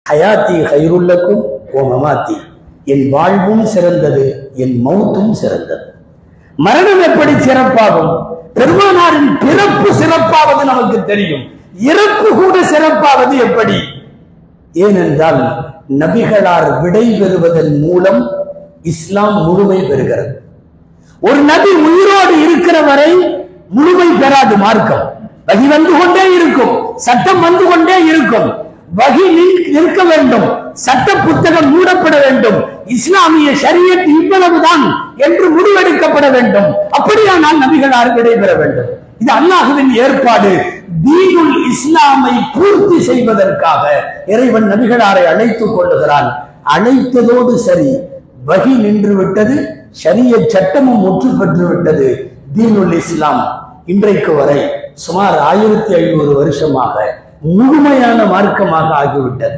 ஹயாத்தி ஹைருல்லக்கும் ஓ மமாத்தி, என் வாழ்வும் சிறந்தது, என் மௌத்தும் சிறந்தது. மரணம் எப்படி சிறப்பாகும்? பெருமானாரின் பிறப்பு சிறப்பாவது நமக்கு தெரியும், இறப்பு கூட சிறப்பாவது எப்படி? ஏனென்றால் நபிகளார் விடை பெறுவதன் மூலம் இஸ்லாம் முழுமை பெறுகிறது. ஒரு நபி உயிரோடு இருக்கிற வரை முழுமை பெறாது மார்க்கம். வகி வந்து கொண்டே இருக்கும், சட்டம் வந்து கொண்டே இருக்கும். வகி நிற்க வேண்டும், சட்ட புத்தகம் மூடப்பட வேண்டும், இஸ்லாமிய ஷரியத் இவ்வளவுதான் என்று முடிவெடுக்கப்பட வேண்டும். அப்படியானால் நபிகளார் விடைபெற வேண்டும். இது அல்லாஹ்வின் ஏற்பாடு. தீனுல் இஸ்லாமை பூர்த்தி செய்வதற்காக இறைவன் நபிகளாரை அழைத்துக் கொள்ளுகிறான். அழைத்ததோடு சரி, வகி நின்று விட்டது, ஷரியத் சட்டமும் முற்று பெற்று விட்டது. தீனுல் இஸ்லாம் இன்றைக்கு வரை சுமார் 1500 வருஷமாக முழுமையான மார்க்கமாக ஆகிவிட்டது.